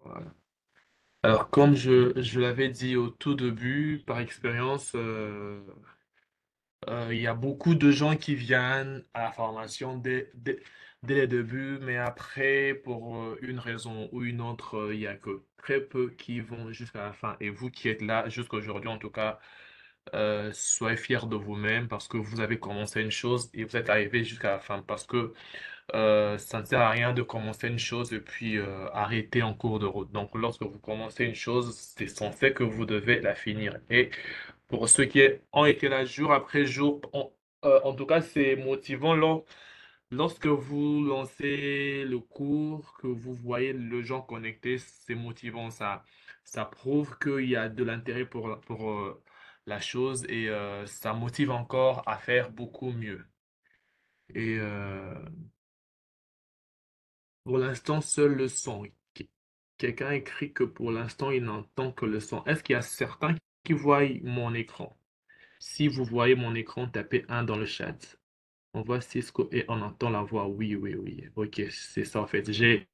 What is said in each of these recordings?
Voilà. Alors, comme je l'avais dit au tout début, par expérience, il y a beaucoup de gens qui viennent à la formation dès les débuts, mais après, pour une raison ou une autre, il y a que très peu qui vont jusqu'à la fin. Et vous qui êtes là jusqu'à aujourd'hui, en tout cas, soyez fiers de vous-même parce que vous avez commencé une chose et vous êtes arrivé jusqu'à la fin. Parce que ça ne sert à rien de commencer une chose et puis arrêter en cours de route. Donc, lorsque vous commencez une chose, c'est censé que vous devez la finir. Et pour ceux qui ont été là jour après jour, en tout cas, c'est motivant lorsque vous lancez le cours, que vous voyez le gens connectés, c'est motivant. Ça prouve qu'il y a de l'intérêt pour la chose et ça motive encore à faire beaucoup mieux. Et pour l'instant, seul le son. Quelqu'un écrit que pour l'instant, il n'entend que le son. Est-ce qu'il y a certains qui voient mon écran? Si vous voyez mon écran, tapez un dans le chat. On voit Cisco et on entend la voix. Oui, oui, oui. Ok, c'est ça en fait. J'ai,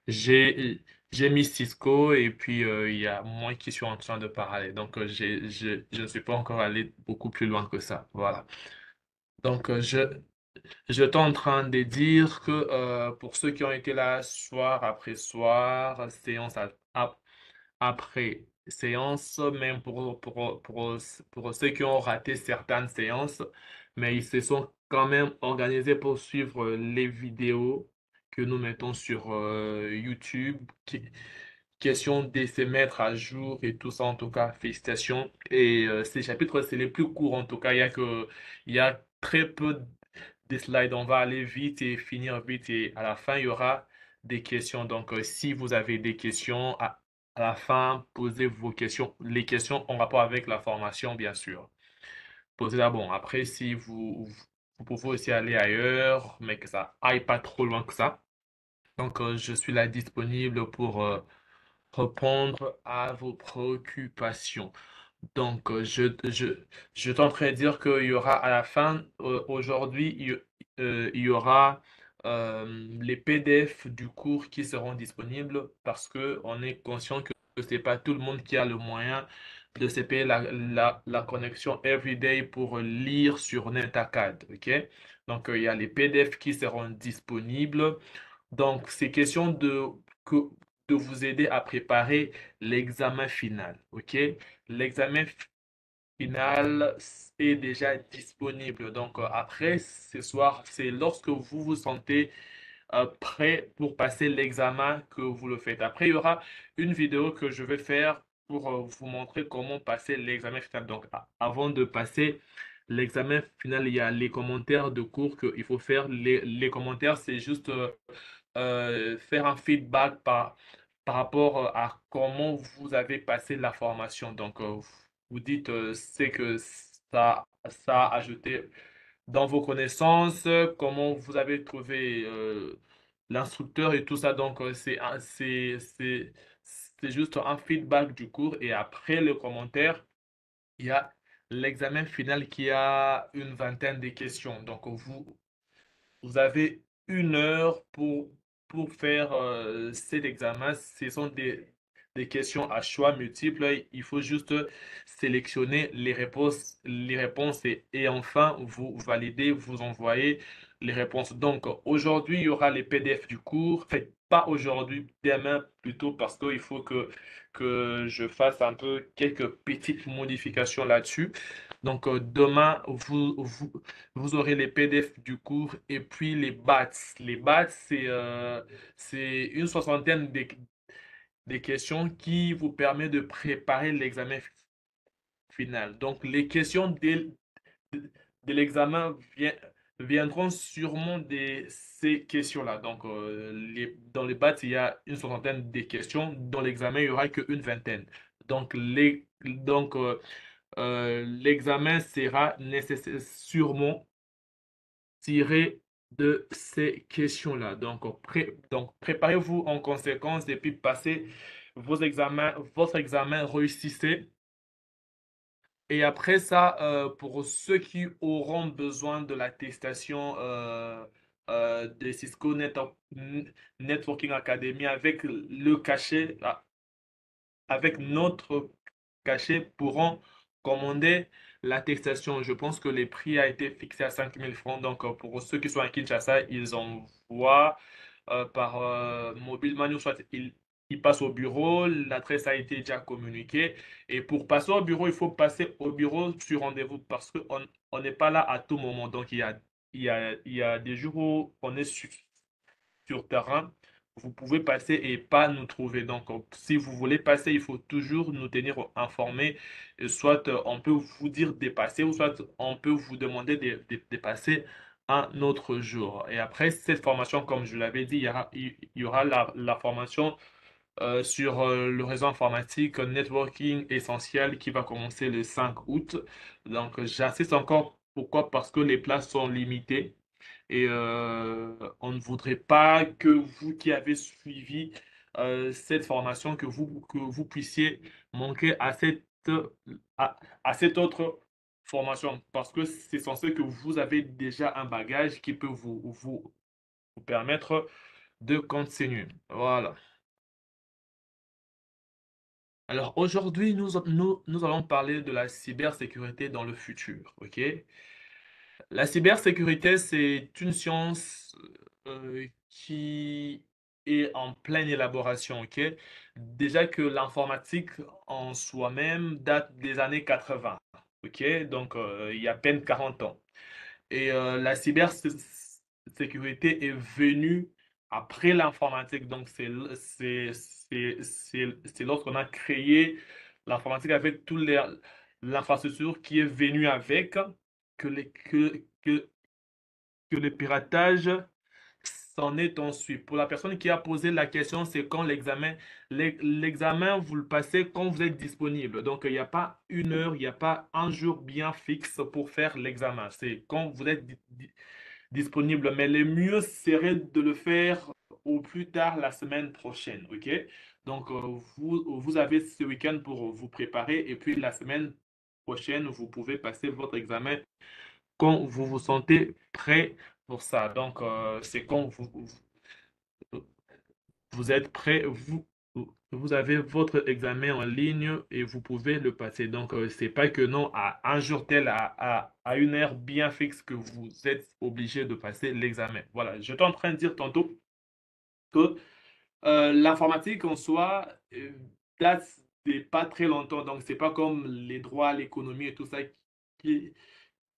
j'ai mis Cisco et puis il y a moi qui suis en train de parler. Donc je ne suis pas encore allé beaucoup plus loin que ça. Voilà. Donc je suis en train de dire que pour ceux qui ont été là soir après soir, après séance, même pour ceux qui ont raté certaines séances, mais ils se sont quand même organisés pour suivre les vidéos que nous mettons sur YouTube. Question de se mettre à jour et tout ça, en tout cas, félicitations. Et ces chapitres, c'est les plus courts, en tout cas. Il y a très peu de slides. On va aller vite et finir vite. Et à la fin, il y aura des questions. Donc, si vous avez des questions, à la fin, posez vos questions. Les questions en rapport avec la formation, bien sûr. Posez-la. Bon, après, si vous pouvez aussi aller ailleurs, mais que ça aille pas trop loin que ça. Donc, je suis là disponible pour répondre à vos préoccupations. Donc, je tenterai de dire qu'il y aura à la fin, aujourd'hui, il y aura les PDF du cours qui seront disponibles parce que on est conscient que c'est pas tout le monde qui a le moyen de se payer la connexion everyday pour lire sur NetAcad. OK? Donc, il y a les PDF qui seront disponibles. Donc, c'est question de vous aider à préparer l'examen final. OK? L'examen final est déjà disponible. Donc, après ce soir, c'est lorsque vous vous sentez prêt pour passer l'examen que vous le faites. Après, il y aura une vidéo que je vais faire pour vous montrer comment passer l'examen final. Donc, avant de passer l'examen final, il y a les commentaires de cours qu'il faut faire. Les commentaires, c'est juste faire un feedback par rapport à comment vous avez passé la formation. Donc, vous dites c'est que ça a ajouté dans vos connaissances, comment vous avez trouvé l'instructeur et tout ça. Donc, c'est juste un feedback du cours. Et après le commentaire, il y a l'examen final qui a une vingtaine de questions. Donc, vous avez une heure pour faire cet examen. Ce sont des questions à choix multiples. Il faut juste sélectionner les réponses et enfin vous validez, vous envoyez les réponses. Donc aujourd'hui, il y aura les PDF du cours. Enfin, pas aujourd'hui, demain plutôt parce qu'il faut que je fasse un peu quelques petites modifications là-dessus. Donc demain, vous aurez les PDF du cours et puis les BATS. Les BATS, c'est une soixantaine de questions qui vous permet de préparer l'examen final. Donc, les questions de l'examen viendront sûrement de ces questions-là. Donc, dans les BATS, il y a une soixantaine de questions. Dans l'examen, il n'y aura qu'une vingtaine. Donc, l'examen sera nécessaire, sûrement tiré de ces questions-là. Donc, donc préparez-vous en conséquence et puis passez votre examen, réussissez. Et après ça, pour ceux qui auront besoin de l'attestation de Cisco Networking Academy avec le cachet, avec notre cachet, pourront commander l'attestation. Je pense que le prix a été fixé à 5 000 francs. Donc, pour ceux qui sont à Kinshasa, ils envoient par mobile money, soit ils passent au bureau, l'adresse a été déjà communiquée. Et pour passer au bureau, il faut passer au bureau sur rendez-vous parce qu'on on n'est pas là à tout moment. Donc, il y a des jours où on est sur terrain, vous pouvez passer et pas nous trouver. Donc, si vous voulez passer, il faut toujours nous tenir informés. Soit on peut vous dire de passer, ou soit on peut vous demander de passer un autre jour. Et après cette formation, comme je l'avais dit, il y aura la formation sur le réseau informatique networking essentiel qui va commencer le 5 août. Donc, j'insiste encore. Pourquoi? Parce que les places sont limitées. Et on ne voudrait pas que vous qui avez suivi cette formation, que vous puissiez manquer à, à cette autre formation, parce que c'est censé que vous avez déjà un bagage qui peut vous permettre de continuer. Voilà. Alors aujourd'hui, nous allons parler de la cybersécurité dans le futur. OK? La cybersécurité, c'est une science qui est en pleine élaboration, ok? Déjà que l'informatique en soi-même date des années 80, ok? Donc, il y a à peine 40 ans. Et la cybersécurité est venue après l'informatique. Donc, c'est lorsqu'on a créé l'informatique avec toute l'infrastructure qui est venue avec que, que le piratage s'en est ensuite. Pour la personne qui a posé la question, c'est quand l'examen, vous le passez quand vous êtes disponible. Donc, il n'y a pas une heure, il n'y a pas un jour bien fixe pour faire l'examen. C'est quand vous êtes disponible. Mais le mieux serait de le faire au plus tard la semaine prochaine. OK? Donc, vous avez ce week-end pour vous préparer et puis la semaine prochaine, vous pouvez passer votre examen quand vous vous sentez prêt pour ça. Donc, c'est quand vous êtes prêt, vous avez votre examen en ligne et vous pouvez le passer. Donc, c'est pas que non, à un jour tel, à une heure bien fixe que vous êtes obligé de passer l'examen. Voilà, j'étais en train de dire tantôt que l'informatique en soi date de pas très longtemps. Donc, c'est pas comme les droits, l'économie et tout ça qui,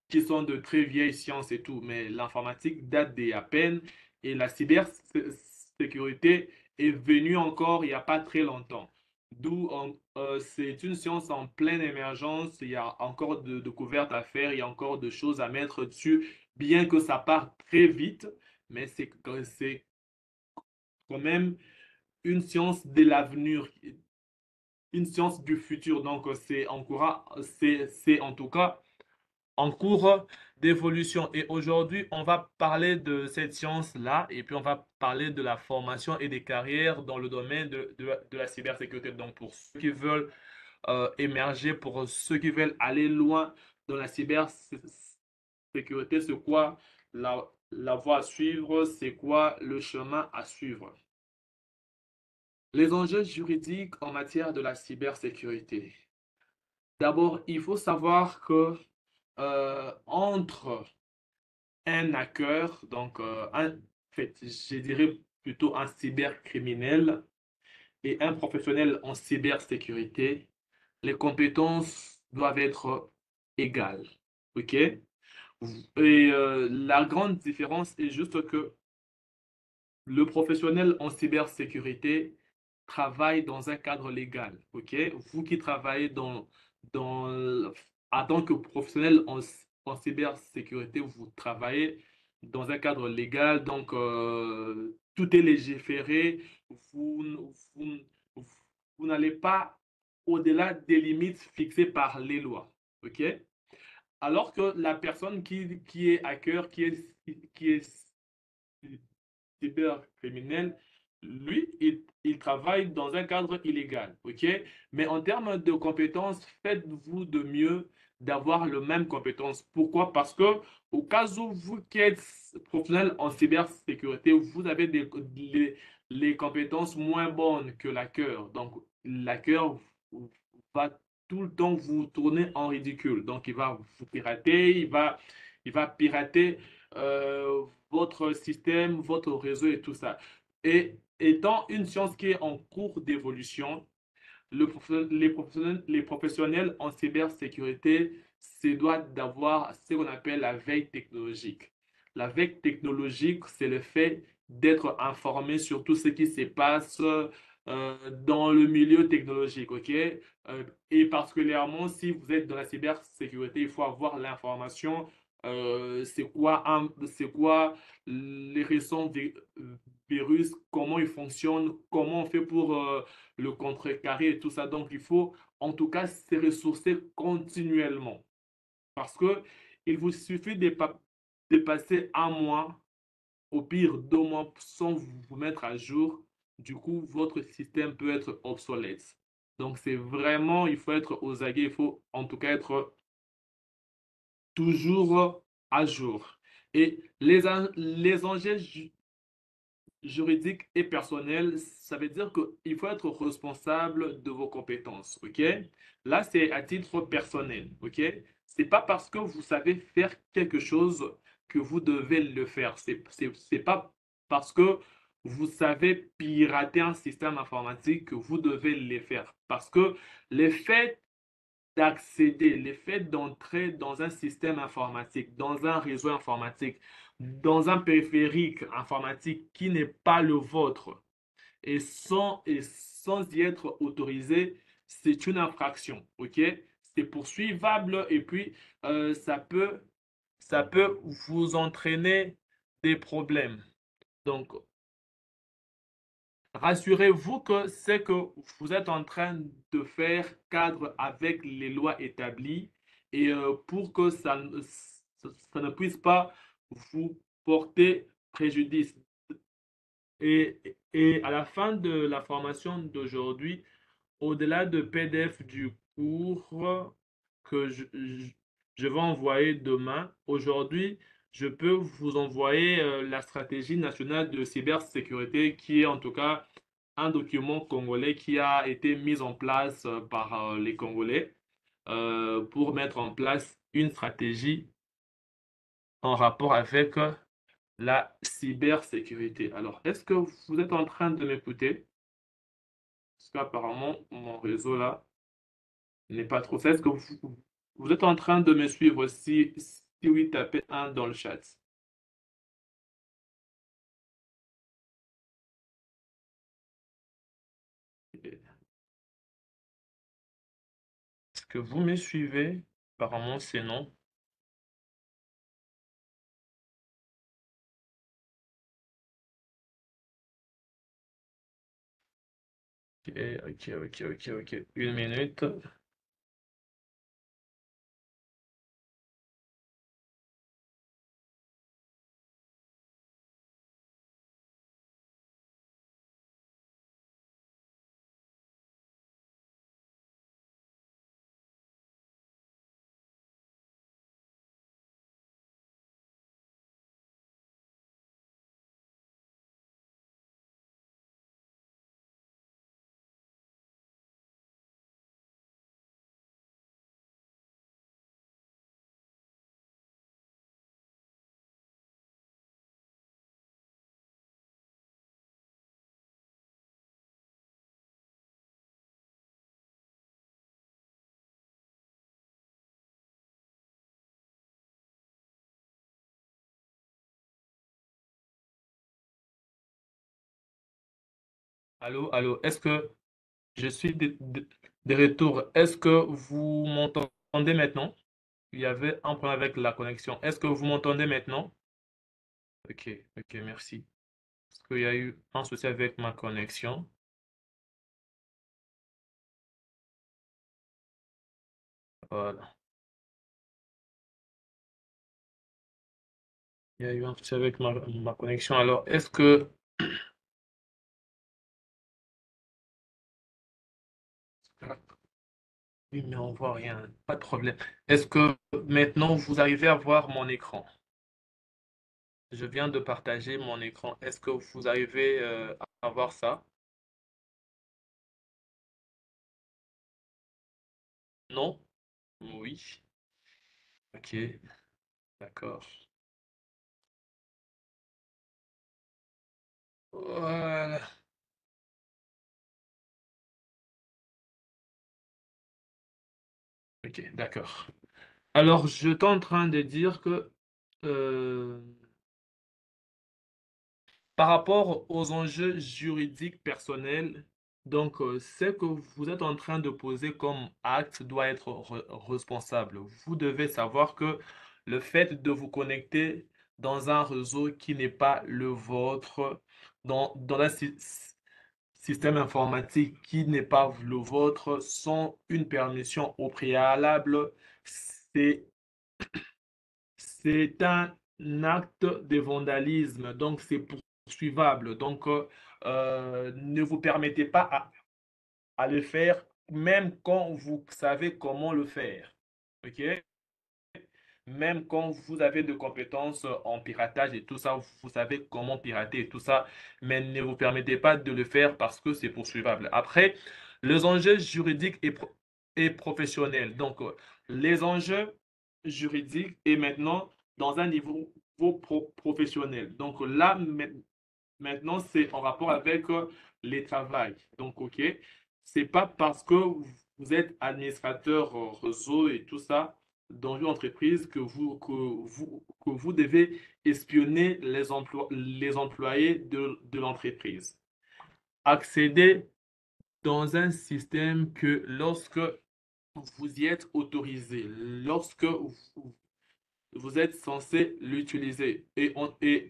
qui sont de très vieilles sciences et tout, mais l'informatique date d'à peine et la cybersécurité est venue encore il n'y a pas très longtemps. C'est une science en pleine émergence, il y a encore de découvertes à faire, il y a encore de choses à mettre dessus, bien que ça parte très vite, mais c'est quand même une science de l'avenir, une science du futur. Donc, c'est en tout cas en cours d'évolution. Et aujourd'hui, on va parler de cette science-là et puis on va parler de la formation et des carrières dans le domaine de la cybersécurité. Donc, pour ceux qui veulent émerger, pour ceux qui veulent aller loin dans la cybersécurité, c'est quoi la voie à suivre, c'est quoi le chemin à suivre. Les enjeux juridiques en matière de la cybersécurité. D'abord, il faut savoir que entre un hacker, donc en fait, je dirais plutôt un cybercriminel et un professionnel en cybersécurité, les compétences doivent être égales. OK? Et la grande différence est juste que le professionnel en cybersécurité travaille dans un cadre légal. OK? Vous qui travaillez dans, en tant que professionnel en cybersécurité, vous travaillez dans un cadre légal, donc tout est légiféré. Vous, vous, vous n'allez pas au-delà des limites fixées par les lois. OK? Alors que la personne qui est hacker, qui est cybercriminel, lui, il travaille dans un cadre illégal, ok? Mais en termes de compétences, faites-vous de mieux d'avoir le même compétence. Pourquoi? Parce que au cas où vous qui êtes professionnel en cybersécurité, vous avez les compétences moins bonnes que l'hacker. Donc, l'hacker va tout le temps vous tourner en ridicule. Donc, il va vous pirater, il va pirater votre système, votre réseau et tout ça. Et étant une science qui est en cours d'évolution, les professionnels en cybersécurité se doivent d'avoir ce qu'on appelle la veille technologique. La veille technologique, c'est le fait d'être informé sur tout ce qui se passe dans le milieu technologique, ok? Et particulièrement si vous êtes dans la cybersécurité, il faut avoir l'information. C'est quoi les récents virus, comment ils fonctionnent, comment on fait pour le contrecarrer et tout ça. Donc, il faut en tout cas se ressourcer continuellement. Parce que il vous suffit de passer un mois, au pire 2 mois, sans vous mettre à jour. Du coup, votre système peut être obsolète. Donc, c'est vraiment, il faut être aux aguets, il faut en tout cas être toujours à jour. Et les enjeux juridique et personnel, ça veut dire qu'il faut être responsable de vos compétences, ok? Là, c'est à titre personnel, ok? C'est pas parce que vous savez faire quelque chose que vous devez le faire. C'est pas parce que vous savez pirater un système informatique que vous devez le faire. Parce que les faits d'accéder, le fait d'entrer dans un système informatique, dans un réseau informatique, dans un périphérique informatique qui n'est pas le vôtre et sans y être autorisé, c'est une infraction, ok? C'est poursuivable et puis ça peut vous entraîner des problèmes. Donc, rassurez-vous que ce que vous êtes en train de faire cadre avec les lois établies et pour que ça ne puisse pas vous porter préjudice. Et à la fin de la formation d'aujourd'hui, au-delà de PDF du cours que je vais envoyer demain, aujourd'hui, je peux vous envoyer la stratégie nationale de cybersécurité qui est en tout cas un document congolais qui a été mis en place par les Congolais pour mettre en place une stratégie en rapport avec la cybersécurité. Alors, est-ce que vous êtes en train de m'écouter? Parce qu'apparemment, mon réseau là n'est pas trop ça. Est-ce que vous êtes en train de me suivre? Si oui, tapez un dans le chat. Est-ce que vous me suivez? Apparemment, c'est non. Ok, ok. Une minute. Allô, allô. Est-ce que je suis de retour? Est-ce que vous m'entendez maintenant? Il y avait un problème avec la connexion. Est-ce que vous m'entendez maintenant? Ok, ok, merci. Parce qu'il y a eu un souci avec ma connexion. Voilà. Il y a eu un souci avec ma connexion. Alors, est-ce que... Oui, mais on voit rien, pas de problème. Est-ce que maintenant vous arrivez à voir mon écran? Je viens de partager mon écran. Est-ce que vous arrivez à voir ça? Non? Oui. Ok, d'accord. Voilà. Ok, d'accord. Alors, je suis en train de dire que euh, par rapport aux enjeux juridiques personnels, donc ce que vous êtes en train de poser comme acte doit être responsable. Vous devez savoir que le fait de vous connecter dans un réseau qui n'est pas le vôtre, dans un système informatique qui n'est pas le vôtre, sans une permission au préalable, c'est c'est un acte de vandalisme, donc c'est poursuivable. Donc, ne vous permettez pas à le faire, même quand vous savez comment le faire. OK? Même quand vous avez de compétences en piratage et tout ça, vous savez comment pirater et tout ça, mais ne vous permettez pas de le faire parce que c'est poursuivable. Après, les enjeux juridiques et professionnels. Donc, les enjeux juridiques et maintenant dans un niveau professionnel. Donc là, maintenant, c'est en rapport avec les travails. Donc, OK, c'est pas parce que vous êtes administrateur réseau et tout ça dans une entreprise que vous devez espionner les employés de l'entreprise. Accéder dans un système que lorsque vous y êtes autorisé, lorsque vous êtes censé l'utiliser. Et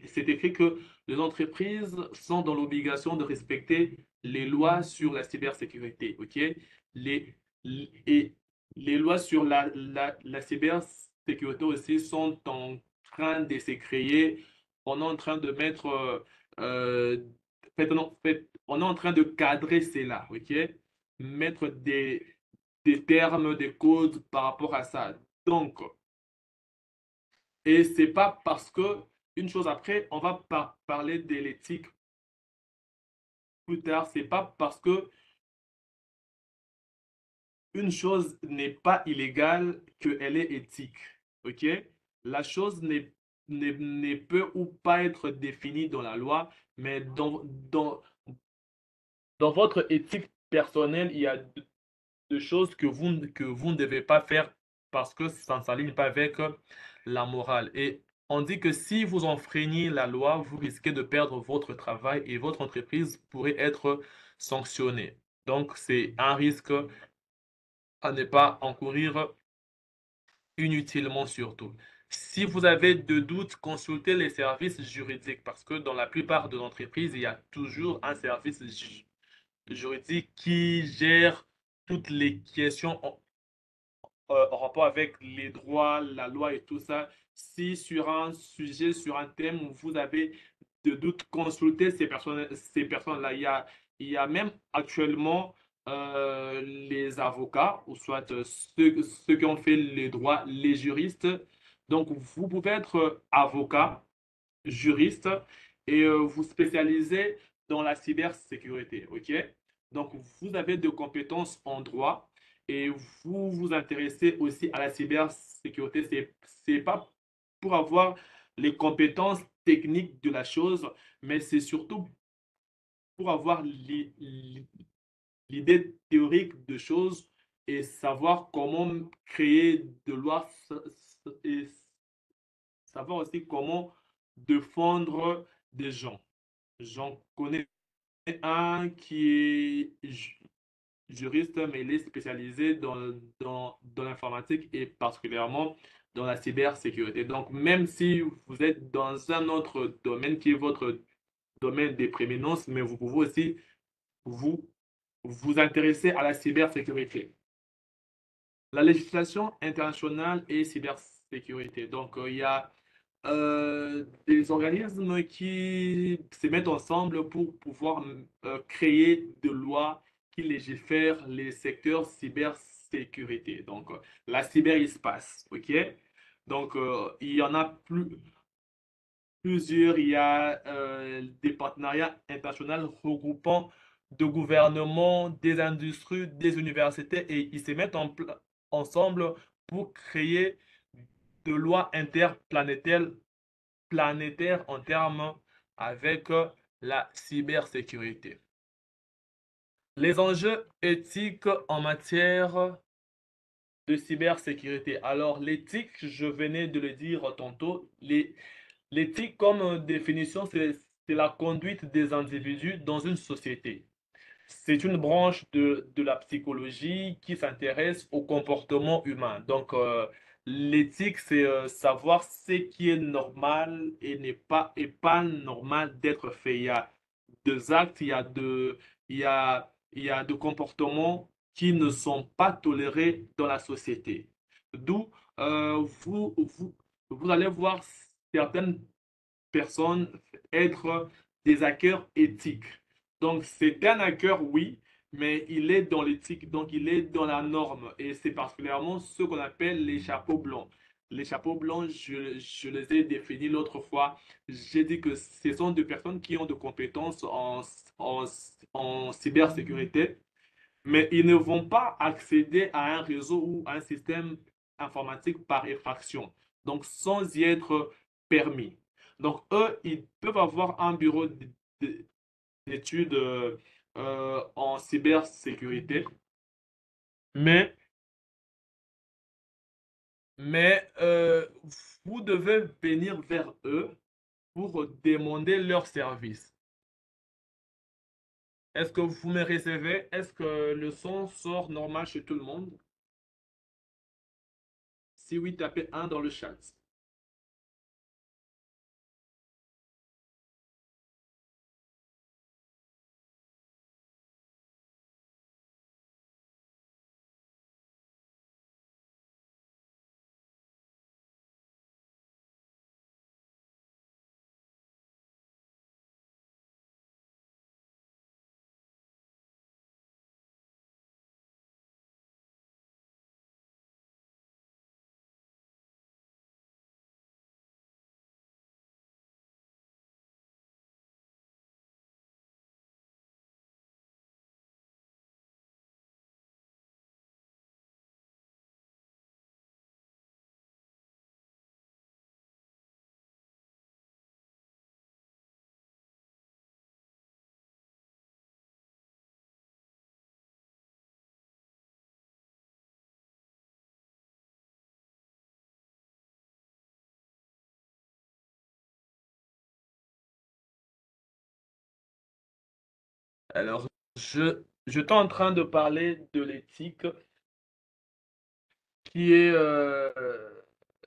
c'est écrit que les entreprises sont dans l'obligation de respecter les lois sur la cybersécurité. OK? Et les lois sur la cybersécurité aussi sont en train de se créer. On est en train de mettre. On est en train de cadrer cela. OK? Mettre des termes, des codes par rapport à ça. Donc, et c'est pas parce que, une chose après, on va parler de l'éthique plus tard, c'est pas parce que une chose n'est pas illégale qu'elle est éthique. OK? La chose ne peut ou pas être définie dans la loi, mais dans votre éthique personnelle, il y a de choses que vous ne devez pas faire parce que ça ne s'aligne pas avec la morale. Et on dit que si vous enfreignez la loi, vous risquez de perdre votre travail et votre entreprise pourrait être sanctionnée. Donc, c'est un risque à ne pas encourir inutilement surtout. Si vous avez de doutes, consultez les services juridiques parce que dans la plupart de l'entreprise, il y a toujours un service juridique qui gère toutes les questions en rapport avec les droits, la loi et tout ça. Si sur un sujet, sur un thème, vous avez de doutes, consultez ces personnes-là. Il y a même actuellement les avocats, ou soit ceux qui ont fait les droits, les juristes. Donc, vous pouvez être avocat, juriste, et vous spécialisez dans la cybersécurité. OK? Donc, vous avez de compétences en droit et vous vous intéressez aussi à la cybersécurité. C'est pas pour avoir les compétences techniques de la chose, mais c'est surtout pour avoir l'idée théorique de choses et savoir comment créer de lois et savoir aussi comment défendre des gens. J'en connais un qui est juriste, mais il est spécialisé dans l'informatique et particulièrement dans la cybersécurité. Donc, même si vous êtes dans un autre domaine qui est votre domaine de prééminence, mais vous pouvez aussi vous, vous intéresser à la cybersécurité. La législation internationale et cybersécurité. Donc, il y a des organismes qui se mettent ensemble pour pouvoir créer des lois qui légifèrent les secteurs cybersécurité. cybersécurité, donc la cyberespace, ok? Donc, il y en a plusieurs. Il y a des partenariats internationaux regroupant de gouvernements, des industries, des universités, et ils se mettent ensemble pour créer de lois interplanétaires planétaires en termes avec la cybersécurité. Les enjeux éthiques en matière de cybersécurité. Alors, l'éthique, je venais de le dire tantôt, l'éthique comme définition, c'est la conduite des individus dans une société. C'est une branche de la psychologie qui s'intéresse au comportement humain. Donc, l'éthique, c'est savoir ce qui est normal et pas normal d'être fait. Il y a des actes, il y a de comportements qui ne sont pas tolérés dans la société. D'où vous allez voir certaines personnes être des hackers éthiques. Donc, c'est un hacker, oui, mais il est dans l'éthique, donc il est dans la norme. Et c'est particulièrement ce qu'on appelle les chapeaux blancs. Les chapeaux blancs, je les ai définis l'autre fois. J'ai dit que ce sont des personnes qui ont de compétences en, en cybersécurité, mais ils ne vont pas accéder à un réseau ou à un système informatique par effraction, donc sans y être permis. Donc, eux, ils peuvent avoir un bureau d'études en cybersécurité, mais, mais vous devez venir vers eux pour demander leur service. Est-ce que vous me recevez? Est-ce que le son sort normal chez tout le monde? Si oui, tapez un dans le chat. Alors, je suis en train de parler de l'éthique qui est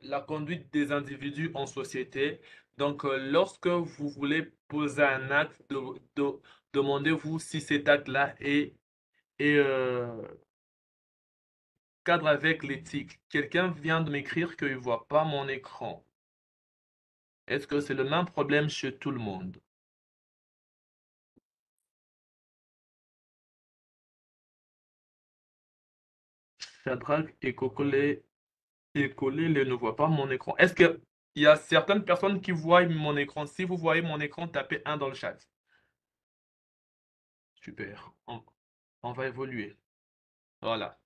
la conduite des individus en société. Donc, lorsque vous voulez poser un acte, demandez-vous si cet acte-là est cadre avec l'éthique. Quelqu'un vient de m'écrire qu'il ne voit pas mon écran. Est-ce que c'est le même problème chez tout le monde? Shadrach et Collet ne voient pas mon écran. Est-ce que il y a certaines personnes qui voient mon écran? Si vous voyez mon écran, tapez un dans le chat. Super. On va évoluer. Voilà.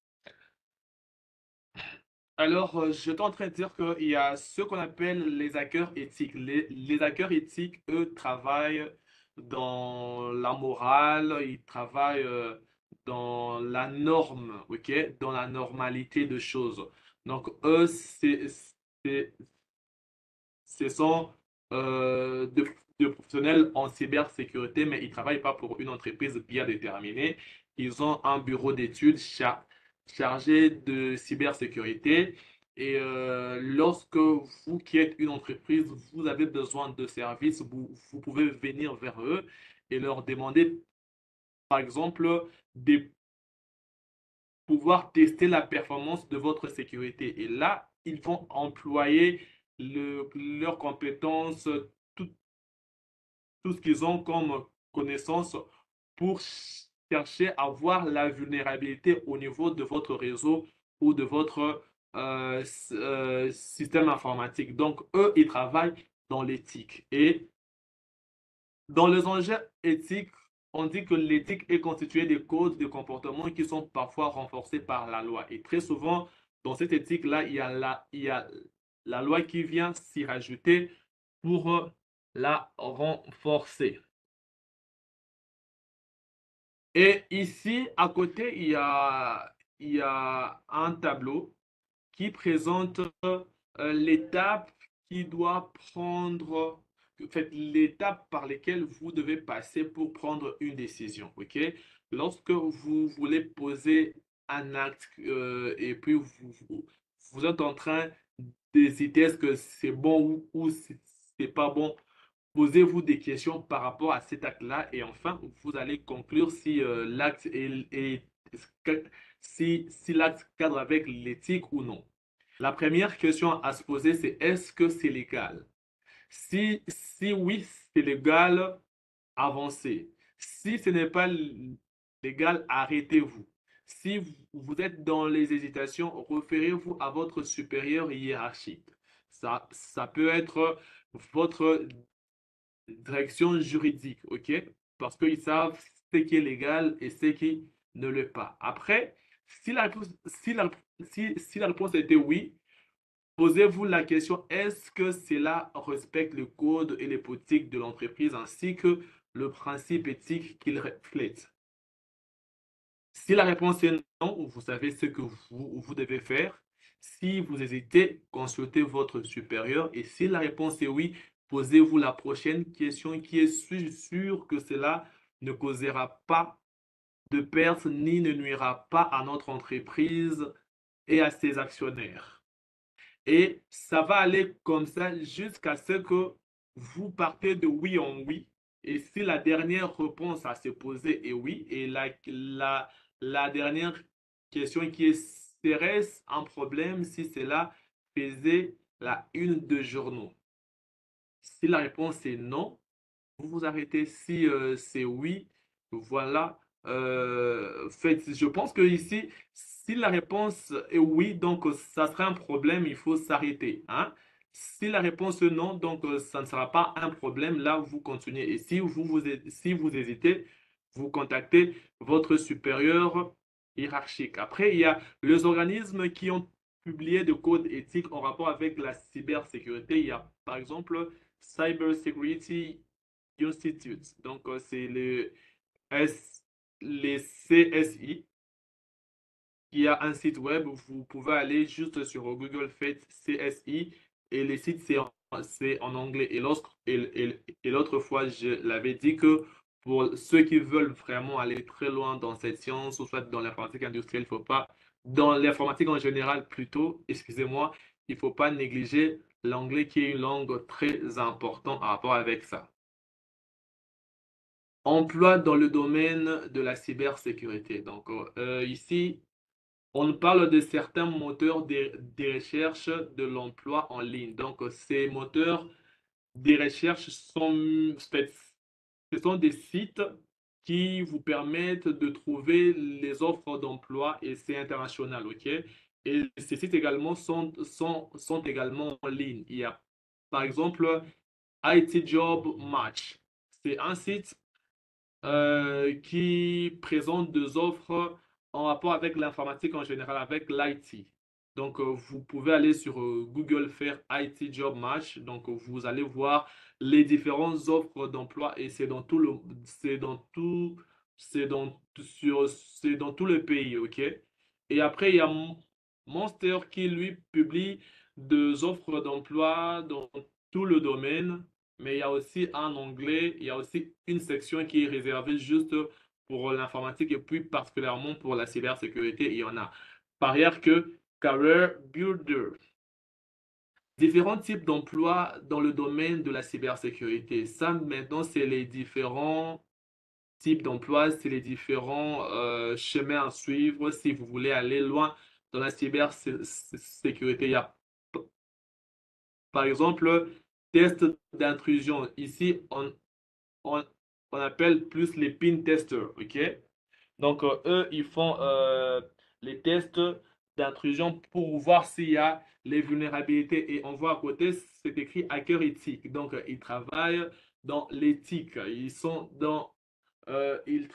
Alors, je suis en train de dire qu'il y a ce qu'on appelle les hackers éthiques. Les hackers éthiques, eux, travaillent dans la morale, ils travaillent dans la norme, ok? Dans la normalité de choses. Donc, eux, c'est- ce sont de, de professionnels en cybersécurité, mais ils ne travaillent pas pour une entreprise bien déterminée. Ils ont un bureau d'études chargé de cybersécurité. Et lorsque vous qui êtes une entreprise, vous avez besoin de services, vous pouvez venir vers eux et leur demander, par exemple, de pouvoir tester la performance de votre sécurité. Et là, ils vont employer leurs compétences, tout, tout ce qu'ils ont comme connaissances pour cherchez à voir la vulnérabilité au niveau de votre réseau ou de votre système informatique. Donc, eux, ils travaillent dans l'éthique. Et dans les enjeux éthiques, on dit que l'éthique est constituée des codes de comportement qui sont parfois renforcés par la loi. Et très souvent, dans cette éthique-là, il y a la loi qui vient s'y rajouter pour la renforcer. Et ici, à côté, il y a un tableau qui présente l'étape qui doit prendre, en fait, l'étape par lesquelles vous devez passer pour prendre une décision. OK? Lorsque vous voulez poser un acte et puis vous êtes en train d'hésiter, est-ce que c'est bon ou c'est pas bon, posez-vous des questions par rapport à cet acte-là et enfin, vous allez conclure si l'acte si l'acte cadre avec l'éthique ou non. La première question à se poser, c'est est-ce que c'est légal? Si oui, c'est légal, avancez. Si ce n'est pas légal, arrêtez-vous. Si vous êtes dans les hésitations, référez-vous à votre supérieur hiérarchique. Ça peut être votre direction juridique, OK? Parce qu'ils savent ce qui est légal et ce qui ne l'est pas. Après, si la réponse était oui, posez-vous la question, est-ce que cela respecte le code et les politiques de l'entreprise ainsi que le principe éthique qu'il reflète? Si la réponse est non, vous savez ce que vous devez faire. Si vous hésitez, consultez votre supérieur. Et si la réponse est oui, posez-vous la prochaine question qui est sûre que cela ne causera pas de perte ni ne nuira pas à notre entreprise et à ses actionnaires. Et ça va aller comme ça jusqu'à ce que vous partez de oui en oui. Et si la dernière réponse à se poser est oui, et la dernière question qui est serait-ce un problème si cela faisait la une de journaux? Si la réponse est non, vous vous arrêtez. Si c'est oui, voilà. Faites. Je pense que ici, si la réponse est oui, donc ça sera un problème, il faut s'arrêter. Hein? Si la réponse est non, donc ça ne sera pas un problème, là vous continuez. Et si vous hésitez, vous contactez votre supérieur hiérarchique. Après, il y a les organismes qui ont publié des codes éthiques en rapport avec la cybersécurité. Il y a par exemple Cyber Security Institute. Donc, c'est les CSI qui a un site web. Vous pouvez aller juste sur Google, faites CSI et le site, c'est en anglais. Et l'autre fois, je l'avais dit que pour ceux qui veulent vraiment aller très loin dans cette science, ou soit dans l'informatique industrielle, il faut pas, dans l'informatique en général plutôt, excusez-moi, il ne faut pas négliger l'anglais qui est une langue très importante en rapport avec ça. Emploi dans le domaine de la cybersécurité. Donc, ici, on parle de certains moteurs de recherche de l'emploi en ligne. Donc, ces moteurs de recherche ce sont des sites qui vous permettent de trouver les offres d'emploi et c'est international, OK? Et ces sites également sont également en ligne. Il y a, par exemple, IT Job Match. C'est un site qui présente des offres en rapport avec l'informatique en général, avec l'IT. Donc, vous pouvez aller sur Google faire IT Job Match. Donc, vous allez voir les différentes offres d'emploi et c'est dans tout le, c'est dans tout, c'est dans tout le pays, OK? Et après, il y a Monster qui lui publie des offres d'emploi dans tout le domaine, mais il y a aussi en anglais, il y a aussi une section qui est réservée juste pour l'informatique et puis particulièrement pour la cybersécurité. Il y en a. Par ailleurs que Career Builder. Différents types d'emplois dans le domaine de la cybersécurité. Ça, maintenant, c'est les différents types d'emplois, c'est les différents chemins à suivre si vous voulez aller loin dans la cybersécurité. Il y a par exemple test d'intrusion. Ici, on appelle plus les pin testers, OK? Donc, eux, ils font les tests d'intrusion pour voir s'il y a les vulnérabilités. Et on voit à côté, c'est écrit hacker éthique. Donc, ils travaillent dans l'éthique. Ils sont dans, ils,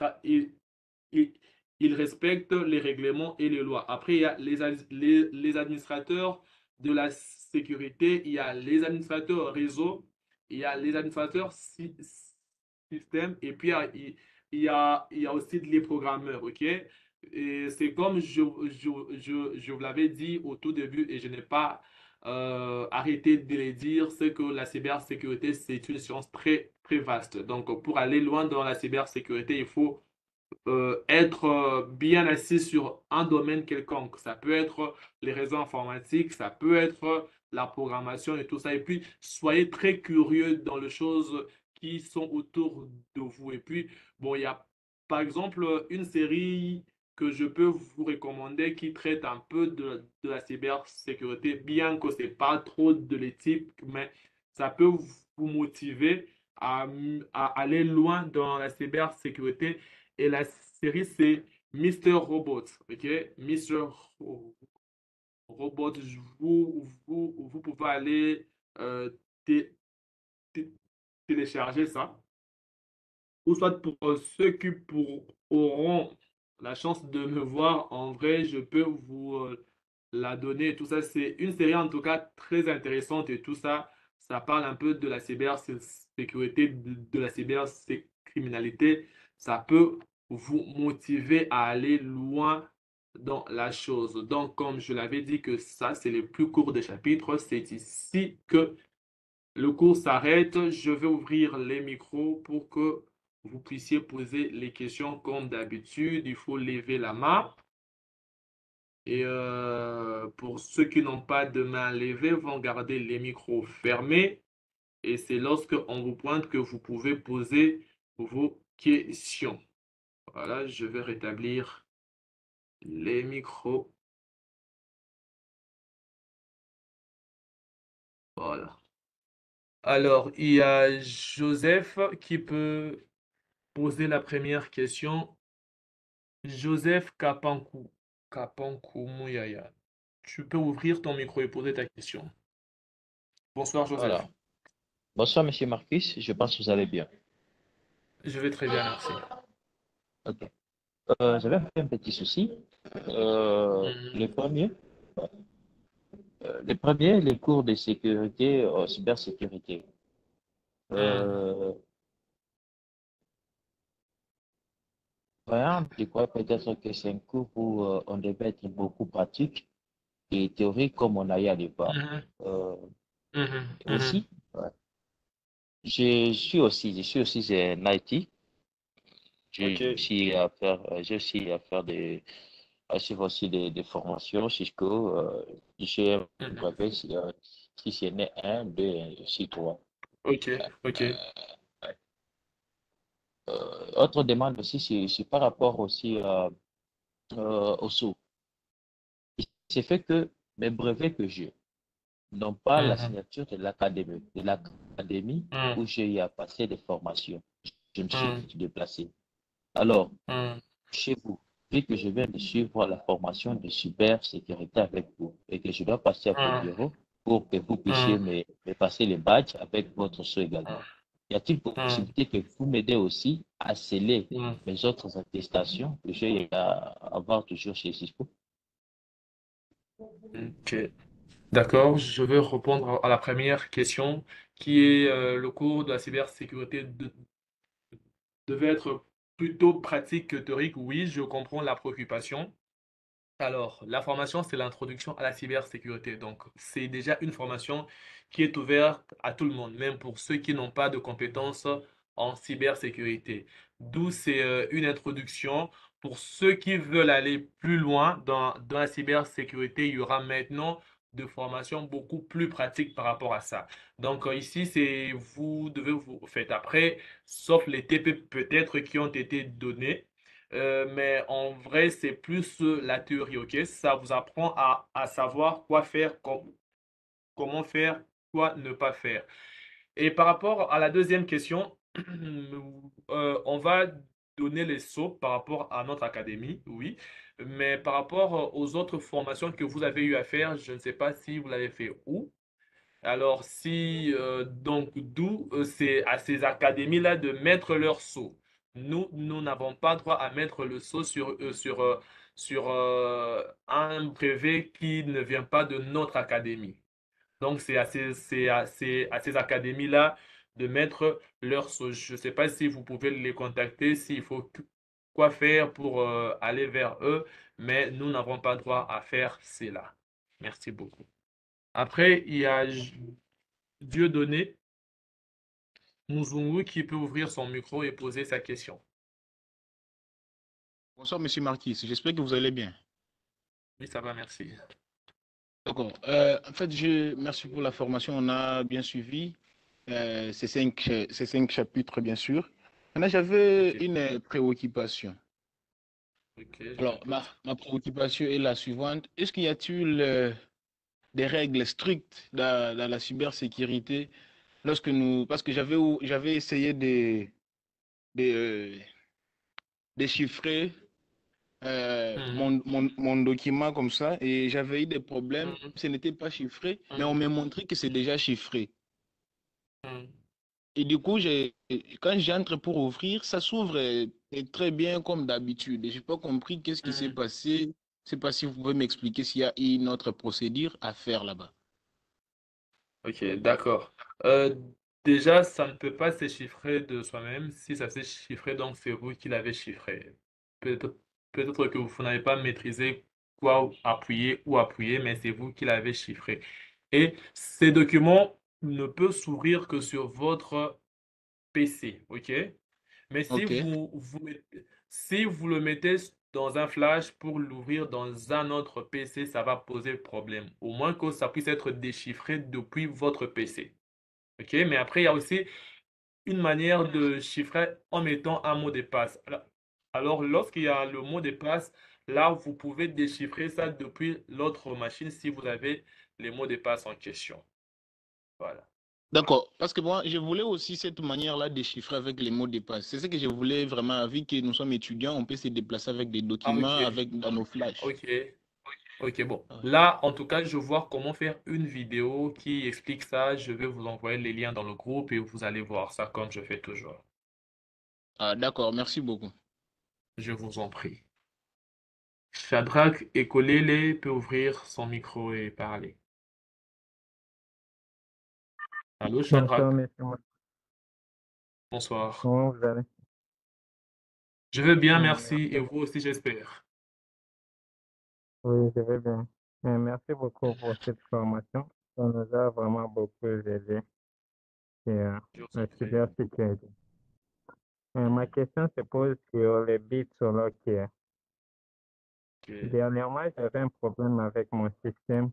ils respectent les règlements et les lois. Après, il y a les administrateurs de la sécurité, il y a les administrateurs réseau, il y a les administrateurs système, et puis il y a aussi les programmeurs, ok? Et c'est comme je vous l'avais dit au tout début, et je n'ai pas arrêté de le dire, c'est que la cybersécurité, c'est une science très, très vaste. Donc, pour aller loin dans la cybersécurité, il faut être bien assis sur un domaine quelconque. Ça peut être les réseaux informatiques, ça peut être la programmation et tout ça. Et puis, soyez très curieux dans les choses qui sont autour de vous. Et puis, bon, il y a par exemple une série que je peux vous recommander qui traite un peu de la cybersécurité, bien que ce n'est pas trop de l'éthique, mais ça peut vous motiver à aller loin dans la cybersécurité. Et la série, c'est Mister Robot. OK? Mister Robot, vous pouvez aller té- té- télécharger ça. Ou soit pour ceux qui auront la chance de me voir en vrai, je peux vous la donner et tout ça. C'est une série en tout cas très intéressante et tout ça. Ça parle un peu de la cybersécurité, de la cybercriminalité. Ça peut vous motiver à aller loin dans la chose. Donc, comme je l'avais dit que ça, c'est le plus court des chapitres, c'est ici que le cours s'arrête. Je vais ouvrir les micros pour que vous puissiez poser les questions comme d'habitude. Il faut lever la main. Et pour ceux qui n'ont pas de main levée, vont garder les micros fermés. Et c'est lorsque on vous pointe que vous pouvez poser vos questions. Voilà, je vais rétablir les micros. Voilà. Alors, il y a Joseph qui peut poser la première question. Joseph Kapankou Mouyaya. Tu peux ouvrir ton micro et poser ta question. Bonsoir Joseph. Voilà. Bonsoir, Monsieur Marcus. Je pense que vous allez bien. Je vais très bien, merci. OK. J'avais un petit souci. Mhm, Les premiers, les cours de sécurité, cybersécurité. mhm, Euh, Par exemple, je crois peut-être que c'est un cours où on devait être beaucoup pratique et théorique comme on a eu à départ. mhm, Euh, mhm, mhm. Aussi, ouais. Je suis aussi un IT. Ok. J'ai aussi à faire à suivre aussi des formations Cisco, j'ai un Mhm. brevet si c'est né un, deux, et aussi trois. Ok, ok. Autre demande aussi, c'est par rapport aussi au saut. C'est fait que mes brevets que j'ai n'ont pas la Mhm, signature de l'académie mhm, où j'ai eu à passer des formations. Je me suis mhm, déplacé. Alors, mhm, chez vous, vu que je viens de suivre la formation de cybersécurité avec vous et que je dois passer à votre mhm, bureau pour que vous puissiez mhm, me passer les badges avec votre sceau également. Y a-t-il mhm, possibilité que vous m'aidez aussi à sceller mhm. mes autres attestations que j'ai à avoir toujours chez Cisco? Ok. D'accord, je vais répondre à la première question qui est le cours de la cybersécurité devait être plutôt pratique que théorique. Oui, je comprends la préoccupation. Alors, la formation, c'est l'introduction à la cybersécurité. Donc, c'est déjà une formation qui est ouverte à tout le monde, même pour ceux qui n'ont pas de compétences en cybersécurité. D'où c'est une introduction. Pour ceux qui veulent aller plus loin dans la cybersécurité, il y aura maintenant de formations beaucoup plus pratiques par rapport à ça. Donc, ici, c'est vous devez vous faites après, sauf les TP peut-être qui ont été donnés. Mais en vrai, c'est plus la théorie, ok? Ça vous apprend à savoir quoi faire, comment faire, quoi ne pas faire. Et par rapport à la deuxième question, on va donner les sceaux par rapport à notre académie, oui. Mais par rapport aux autres formations que vous avez eu à faire, je ne sais pas si vous l'avez fait où. Alors, si, donc, d'où c'est à ces académies-là de mettre leur sceau. Nous n'avons pas droit à mettre le sceau sur un brevet qui ne vient pas de notre académie. Donc, à ces académies-là de mettre leur sceau. Je ne sais pas si vous pouvez les contacter, s'il faut quoi faire pour aller vers eux, mais nous n'avons pas droit à faire cela. Merci beaucoup. Après, il y a Dieudonné Muzungu qui peut ouvrir son micro et poser sa question. Bonsoir, Monsieur Marquis. J'espère que vous allez bien. Oui, ça va, merci. D'accord. En fait, merci pour la formation. On a bien suivi ces cinq chapitres, bien sûr. Maintenant, j'avais Ok, une préoccupation. ok, je Alors, t'écoute. ma préoccupation est la suivante. Est-ce qu'il y a-t-il des règles strictes dans la cybersécurité lorsque nous... Parce que j'avais essayé de déchiffrer Mhm, mon document comme ça et j'avais eu des problèmes. mhm, Ce n'était pas chiffré, mais on mhm, m'a montré que c'est déjà chiffré. mhm, Et du coup, quand j'entre pour ouvrir, ça s'ouvre très bien comme d'habitude. Et je n'ai pas compris qu'est-ce qui s'est mhm. passé. Je ne sais pas si vous pouvez m'expliquer s'il y a une autre procédure à faire là-bas. Ok, d'accord. Déjà, ça ne peut pas se chiffrer de soi-même. Si ça s'est chiffré, donc c'est vous qui l'avez chiffré. Peut-être, peut-être que vous n'avez pas maîtrisé quoi appuyer ou appuyer, mais c'est vous qui l'avez chiffré. Et ces documents ne peuvent s'ouvrir que sur votre PC, ok? Mais OK. si vous le mettez dans un flash pour l'ouvrir dans un autre PC, ça va poser problème. Au moins que ça puisse être déchiffré depuis votre PC. OK? Mais après, il y a aussi une manière de chiffrer en mettant un mot de passe. Alors, lorsqu'il y a le mot de passe, là, vous pouvez déchiffrer ça depuis l'autre machine si vous avez les mots de passe en question. Voilà. D'accord. Parce que moi, je voulais aussi cette manière-là de chiffrer avec les mots de passe. C'est ce que je voulais vraiment, vu que nous sommes étudiants, on peut se déplacer avec des Ah, documents, OK. avec dans nos flashs. OK. Ok, bon. Ouais. Là, en tout cas, je vois comment faire une vidéo qui explique ça. Je vais vous envoyer les liens dans le groupe et vous allez voir ça comme je fais toujours. Ah, d'accord. Merci beaucoup. Je vous en prie. Shadrach Ekolele peut ouvrir son micro et parler. Allô, Bonsoir, Shadrach. monsieur. Bonsoir. Comment vous allez? Je vais bien, merci. Et Merci. vous aussi, j'espère. Oui, je vais bien. Merci beaucoup pour cette formation. Ça nous a vraiment beaucoup aidé et, Je vous en la prie. cybersécurité. Ma Mhm. question se pose sur les bits solaires. Ok. Dernièrement, j'avais un problème avec mon système.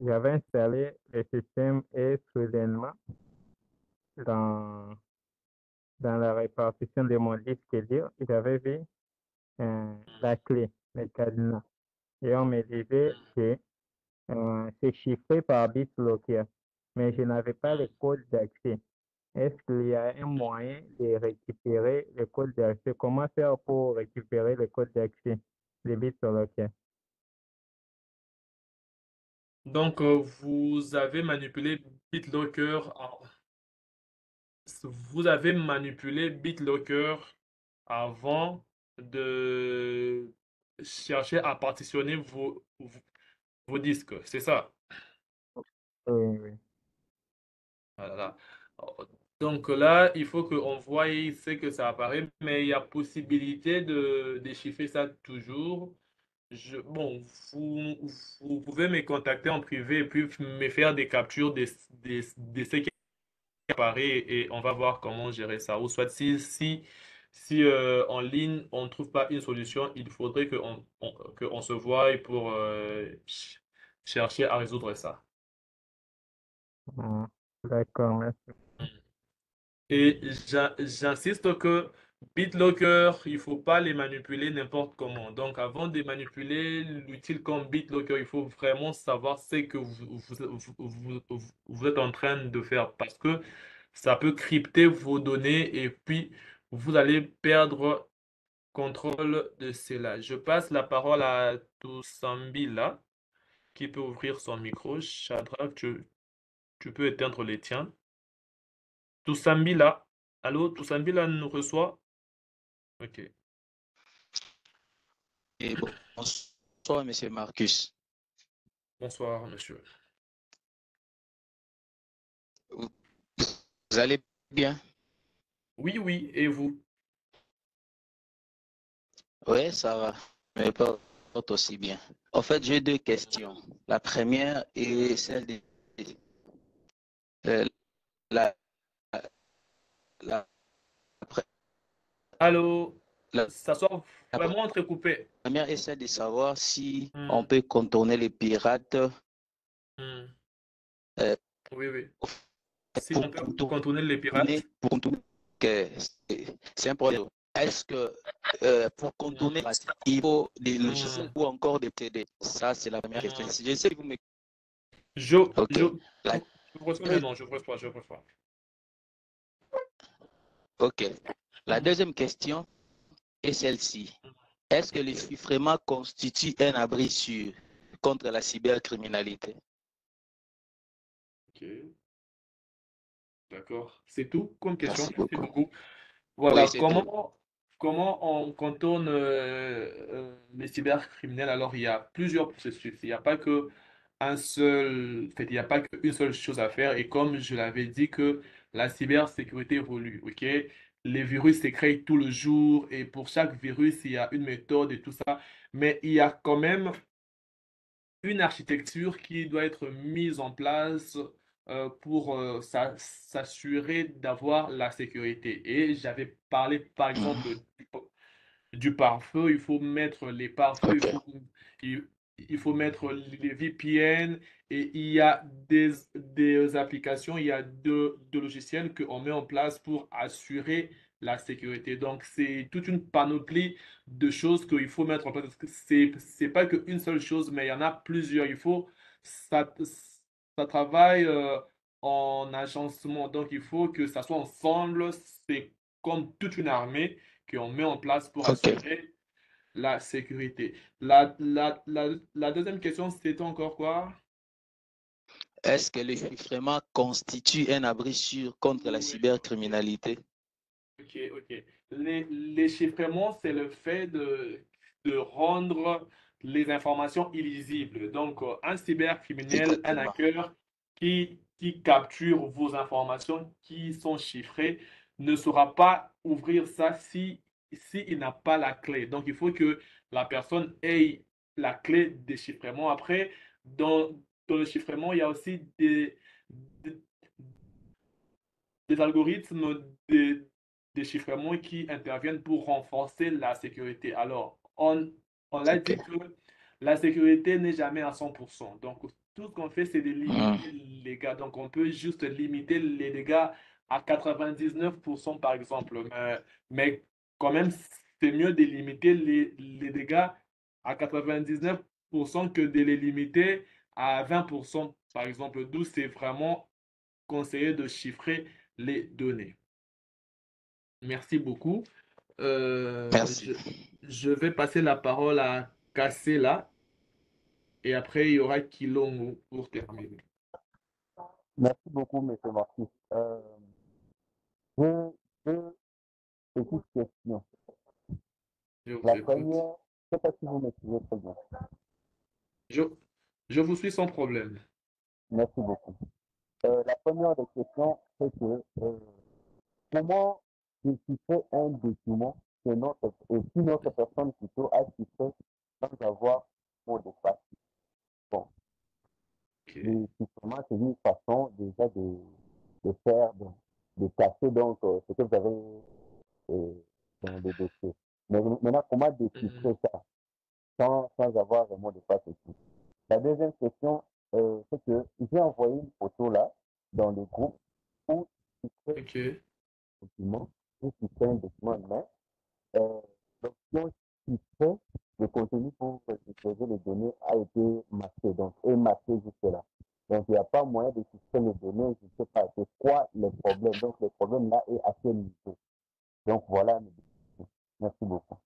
J'avais installé le système et soudainement, dans, dans la répartition de mon disque dur, j'avais vu la clé, le cadenas. Et on me disait que c'est chiffré par BitLocker, mais je n'avais pas le code d'accès. Est-ce qu'il y a un moyen de récupérer le code d'accès? Comment faire pour récupérer le code d'accès de BitLocker? Donc, vous avez manipulé BitLocker vous avez manipulé BitLocker avant de chercher à partitionner vos disques, c'est ça? Oui, oui. Voilà. Donc là, il faut qu'on voie ce que ça apparaît, mais il y a possibilité de déchiffrer ça toujours. Bon, vous pouvez me contacter en privé et puis me faire des captures de ce qui apparaît et on va voir comment gérer ça. Ou soit si en ligne, on ne trouve pas une solution, il faudrait que on se voie pour chercher à résoudre ça. Ah, d'accord, merci. Et j'insiste que BitLocker, il faut pas les manipuler n'importe comment. Donc, avant de manipuler l'outil comme BitLocker, il faut vraiment savoir ce que vous êtes en train de faire parce que ça peut crypter vos données et puis vous allez perdre contrôle de cela. Je passe la parole à Toussambila, qui peut ouvrir son micro. Shadrach, tu peux éteindre les tiens. Toussambila, allô, Toussambila nous reçoit? Ok. Et bonsoir, Monsieur Marcus. Bonsoir, monsieur. Vous allez bien? Oui, oui, et vous? Oui, ça va, mais pas aussi bien. En fait, j'ai deux questions. La première est celle de euh, la, la, Allô, la ça soit vraiment entrecoupé. première est celle de savoir si on Hmm, peut contourner les pirates hmm. euh, Oui, oui. Si on pour peut contourner les pirates. contourner que c'est un problème. Est-ce que pour contourner, il faut des logiciels Hmm. ou encore des TD? Ça, c'est la première question. Hmm. Je sais que vous me... Je, OK. je, La je vous reçois deux- maintenant, je vous reçois, je vous reçois. OK. La deuxième question est celle-ci. Est-ce que le chiffrement constitue un abri sûr contre la cybercriminalité? Ok, d'accord. C'est tout comme question. Merci Merci beaucoup. beaucoup. Oui, Voilà, c'est tout. comment on contourne les cybercriminels? Alors, il y a plusieurs processus. Il n'y a pas que un seul, en fait, il n'y a pas qu'une seule chose à faire. Et comme je l'avais dit que la cybersécurité évolue, ok? Les virus se créent tout le jour et pour chaque virus, il y a une méthode et tout ça. Mais il y a quand même une architecture qui doit être mise en place pour s'assurer d'avoir la sécurité. Et j'avais parlé, par exemple, Mhm. du pare-feu. Il faut mettre les pare-feux, OK. il, il faut mettre les VPN et il y a des applications, il y a deux logiciels qu'on met en place pour assurer la sécurité. Donc, c'est toute une panoplie de choses qu'il faut mettre en place. Parce que c'est pas qu'une seule chose, mais il y en a plusieurs. Ça travaille en agencement. Donc, il faut que ça soit ensemble. C'est comme toute une armée qu'on met en place pour OK. assurer la sécurité. La deuxième question, c'était encore quoi? Est-ce que le chiffrement constitue un abri sûr contre la Oui, ok. cybercriminalité? Ok, ok. Les chiffrements, c'est le fait de rendre les informations illisibles. Donc, un cybercriminel, un Exactement. hacker qui capture vos informations qui sont chiffrées ne saura pas ouvrir ça si il n'a pas la clé. Donc, il faut que la personne ait la clé de déchiffrement. Après, dans le chiffrement, il y a aussi des, des algorithmes de déchiffrement qui interviennent pour renforcer la sécurité. Alors, on l'a OK. dit que la sécurité n'est jamais à 100%. Donc, tout ce qu'on fait, c'est de Mhm. limiter les dégâts. Donc, on peut juste limiter les dégâts à 99% par exemple. Mais quand même, c'est mieux de limiter les dégâts à 99% que de les limiter à 20% par exemple. D'où c'est vraiment conseillé de chiffrer les données. Merci beaucoup. Euh, Merci. je, je vais passer la parole à Kassela et après il y aura Kilongo pour terminer. Merci beaucoup, Monsieur Marquis. J'ai deux petites questions. Je vous La écoute. première, je ne sais pas si vous me suivez très bien. Je, je vous suis sans problème. Merci beaucoup. La première des questions, c'est que comment déchiffrer un document que qu'une autre personne plutôt a chiffré sans avoir mot de passe. Bon, Ok. le chiffrement, c'est une façon déjà de faire, de cacher donc ce que vous avez dans le dossier. Mais maintenant, comment Mhm. déchiffrer ça sans avoir vraiment de passe aussi? La deuxième question, c'est que j'ai envoyé une photo là dans le groupe où il fait Ok. un document, où il fait un document humain. L'option chiffrer le contenu pour chiffrer les données a été masquée, donc est masquée jusque là. Donc il n'y a pas moyen de chiffrer les données, je ne sais pas c'est quoi le problème. Donc le problème là est à quel niveau? Donc voilà mes questions. Merci beaucoup.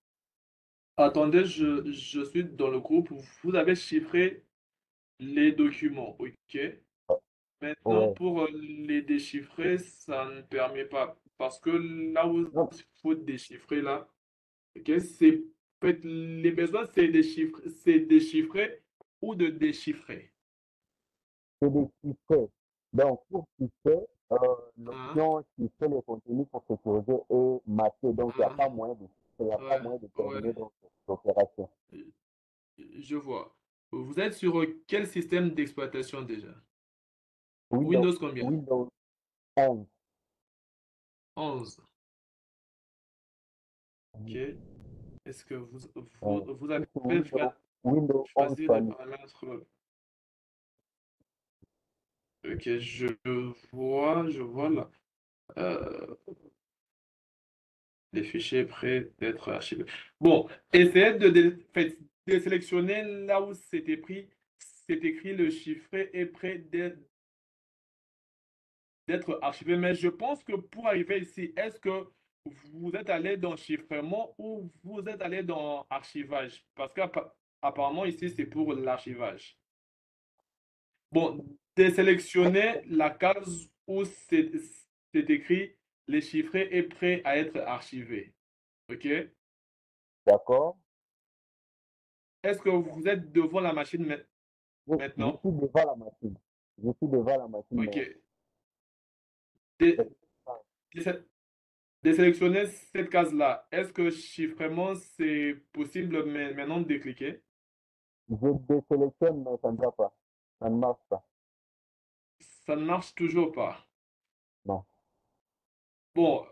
Attendez, je suis dans le groupe. Vous avez chiffré les documents, ok? Maintenant, Ouais. pour les déchiffrer, ça ne permet pas. Parce que là où Non, il faut déchiffrer, là, ok, c'est, en fait, les besoins, c'est déchiffrer ou de déchiffrer. c'est des chiffres. Donc, pour chiffrer, Hein? l'option chiffrer les contenus pour sécuriser est matchée. Donc, il n'y a Hein? pas moyen de chiffrer, il n'y a pas Ouais, moyen de ouais, terminer donc, l'opération. euh, je vois. Vous êtes sur quel système d'exploitation déjà? Windows, Windows combien? Windows 11. 11. Ok. Est-ce que vous Je avez suis sur Windows, fait Windows 11 choisir les Sony. paramètres? Ok, je vois là. Euh, les fichiers prêts d'être archivés. Bon, essayez de sélectionner là où c'est écrit le chiffret est prêt d'être archivé. Mais je pense que pour arriver ici, est-ce que vous êtes allé dans chiffrement ou vous êtes allé dans archivage? Parce qu'apparemment ici, c'est pour l'archivage. Bon, désélectionnez la case où c'est écrit les chiffrés est prêt à être archivé. OK? D'accord? Est-ce que vous êtes devant la machine Je maintenant? suis devant la machine. Je suis devant la machine, mais OK. Dé- dé- Désélectionnez cette case-là. Est-ce que chiffrement, c'est possible maintenant de cliquer? je désélectionne, mais ça ne va pas. Ça ne marche pas. Ça ne marche toujours pas. Non. Bon,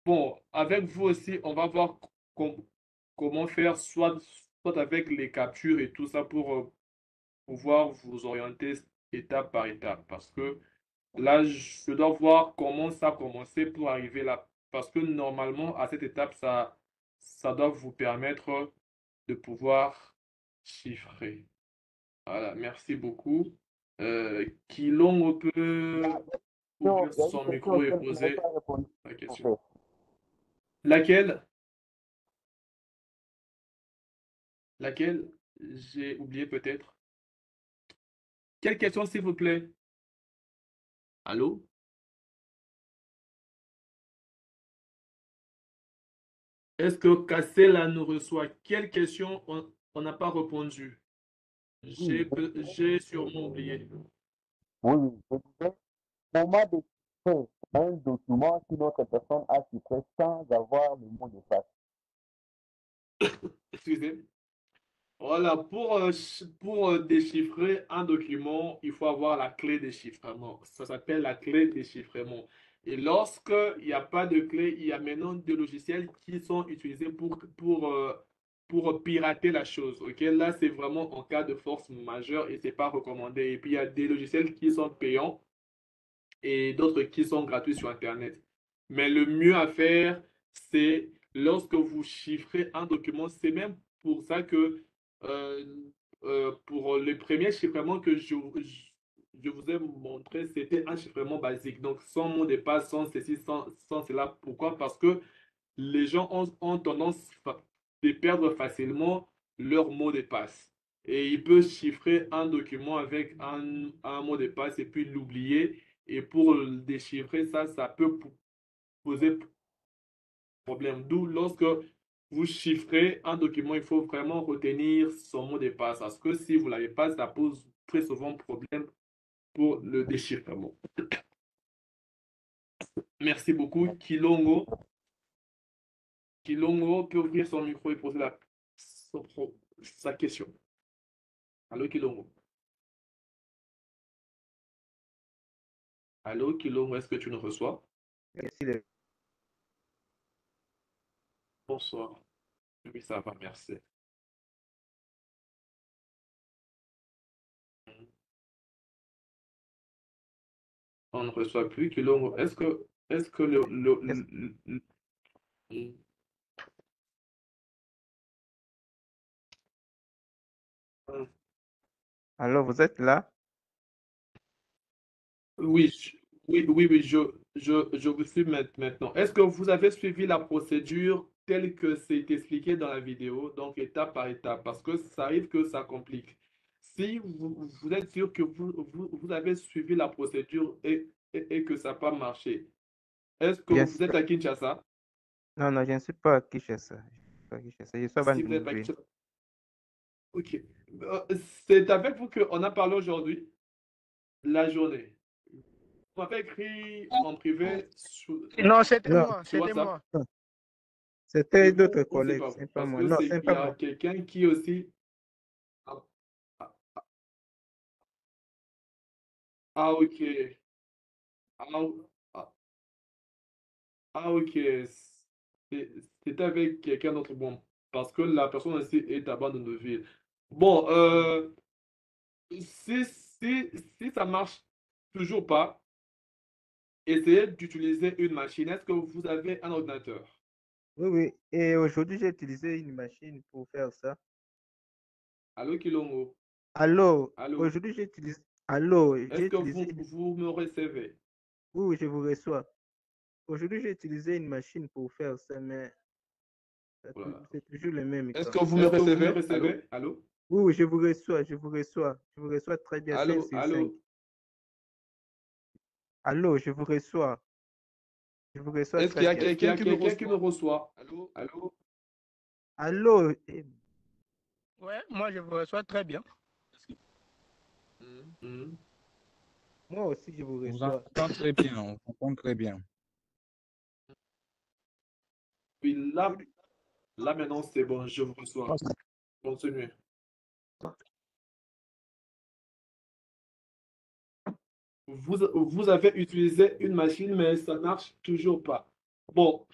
bon, avec vous aussi, on va voir com- comment faire, soit avec les captures et tout ça pour pouvoir vous orienter étape par étape. Parce que là, je dois voir comment ça a commencé pour arriver là. Parce que normalement, à cette étape, ça doit vous permettre de pouvoir chiffrer. Voilà, merci beaucoup. Kilong peut Non, ouvrir il y a une son question micro et auquel vous n'avez poser pas répondu, la en question. fait. Laquelle? Laquelle? J'ai oublié peut-être. Quelle question, s'il vous plaît? Allô? Est-ce que Cassela nous reçoit? Quelle question on n'a pas répondu? Oui, J'ai sûrement oublié. oui, oui. Je disais, comment déchiffrer un document qu'une autre personne a chiffré sans avoir le mot de passe? Excusez. Voilà, pour déchiffrer un document, il faut avoir la clé déchiffrement. Ça s'appelle la clé déchiffrement. Et lorsqu'il n'y a pas de clé, il y a maintenant des logiciels qui sont utilisés pour pirater la chose. Ok? Là, c'est vraiment en cas de force majeure et ce n'est pas recommandé. Et puis, il y a des logiciels qui sont payants et d'autres qui sont gratuits sur Internet. Mais le mieux à faire, c'est lorsque vous chiffrez un document, c'est même pour ça que euh, pour le premier chiffrement que je vous ai montré, c'était un chiffrement basique. Donc, sans mot de passe, sans ceci, sans cela. Pourquoi? Parce que les gens ont tendance de perdre facilement leur mot de passe. Et il peut chiffrer un document avec un mot de passe et puis l'oublier. Et pour le déchiffrer, ça peut poser problème. D'où lorsque vous chiffrez un document, il faut vraiment retenir son mot de passe. Parce que si vous ne l'avez pas, ça pose très souvent problème pour le déchiffrement. Merci beaucoup. Kilongo peut ouvrir son micro et poser sa question. Allô, Kilongo. Allô, Kilongo, est-ce que tu nous reçois? Merci. Bonsoir. Oui, ça va, merci. On ne reçoit plus Kilongo. Est-ce que Est-ce- Alors, vous êtes là? oui, oui, oui, oui, je vous suis maintenant. Est-ce que vous avez suivi la procédure telle que c'est expliqué dans la vidéo, donc étape par étape, parce que ça arrive que ça complique. Si vous êtes sûr que vous avez suivi la procédure et que ça n'a pas marché, est-ce que Je ne vous suis êtes pas- à Kinshasa? Non, non, je ne suis pas à Kinshasa. Je suis pas à Kinshasa. Je suis à Si vous êtes à Bandundu. Kinshasa, ok. C'est avec vous qu'on a parlé aujourd'hui, la journée. Vous m'avez écrit en privé Non, c'était Non, moi, sur c'était WhatsApp. moi. non, C'est c'était d'autres vous ou c'est collègues, pas vous? c'est pas Parce moi. que Non, c'est c'est il y pas a moi. quelqu'un qui aussi. Ah, ah, ah, ok. Ah, ah, ok. C'est- C'était avec quelqu'un d'autre. Bon, parce que la personne aussi est à Bande-de-Ville. Bon, si ça marche toujours pas, essayez d'utiliser une machine. Est-ce que vous avez un ordinateur? Oui, oui. Et aujourd'hui, j'ai utilisé une machine pour faire ça. Allô, Kilongo? Allô, Allô? aujourd'hui, j'ai utilisé. Allô, j'ai Est-ce que utilisé. vous me recevez? Oui, oui, je vous reçois. Aujourd'hui, j'ai utilisé une machine pour faire ça, mais Voilà. c'est toujours le même Est-ce écran. que vous me recevez? Allô? Oui, oui, je vous reçois, je vous reçois. Je vous reçois très bien, 5 Allô? sur 5. Allô? Allô, je vous reçois. Je vous reçois Est-ce qu'il très y a bien. quelqu'un qui me reçoit? Allô? Allô? Allô, Ouais, moi je vous reçois très bien. Mhm. moi aussi, je vous On vous reçois. entend très bien, on vous entend très bien. Puis là maintenant, c'est bon, je vous reçois. Continuez. Vous avez utilisé une machine, mais ça ne marche toujours pas. Bon,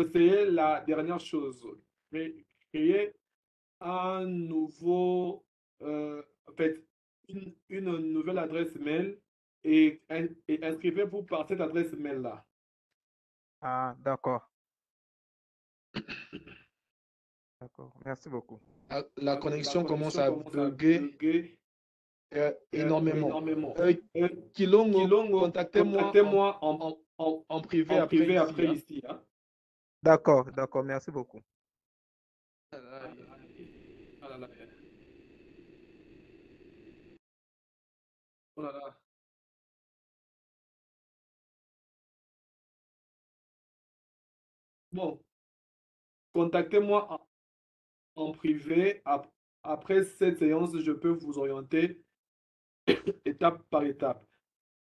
essayez la dernière chose. Créez un nouveau, en fait, une nouvelle adresse mail et inscrivez-vous par cette adresse mail-là. Ah, d'accord, d'accord. Merci beaucoup. La connexion commence à bugger énormément. Énormément. Kilongo, Kilongo, contactez-moi contactez-moi en privé en après privé ici. après Hein. ici. D'accord, d'accord. Merci beaucoup. Ah là là. Oh là là. Bon, contactez-moi en privé. Après cette séance, je peux vous orienter étape par étape.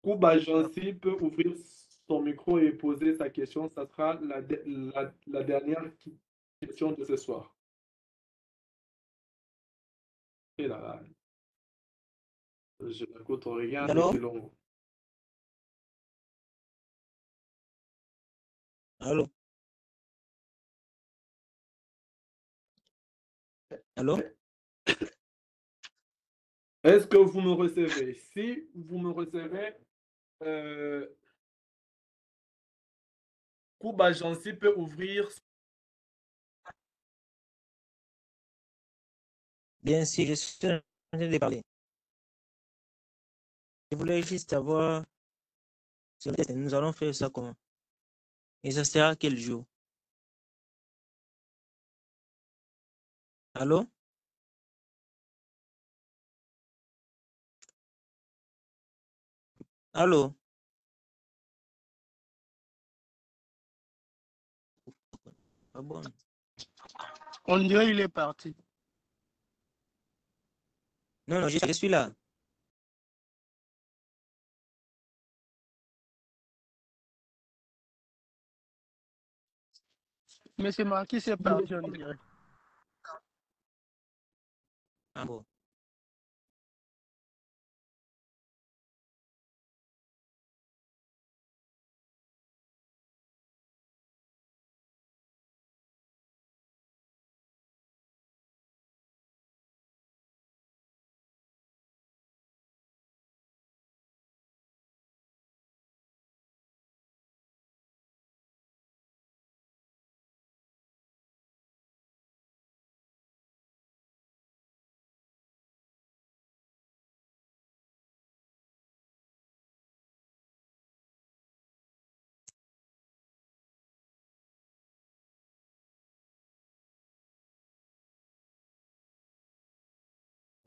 Kouba Jansi peut ouvrir son micro et poser sa question. Ça sera la dernière question de ce soir. Et là, là, je n'écoute rien de Allô? Kilongo. Allô? Allô? Est-ce que vous me recevez? Si vous me recevez, euh, Kouba Jansi peut ouvrir. Bien sûr, je suis en train de parler. Je voulais juste savoir sur le test, nous allons faire ça comment? Et ça sera quel jour? Allô? Allô? Ah bon? On dirait qu'il est parti. Non, non, je suis là. Mais c'est marqué, c'est parti, on dirait. Ah bon.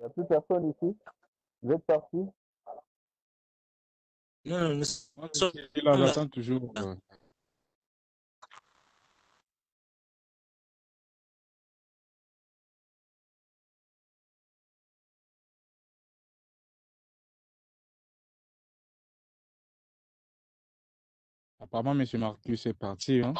n'y a plus personne ici? Vous êtes parti? Non, non, nous Moi, je sommes suis là, là. j'attends toujours. Apparemment, M. Marcus est parti. Hein.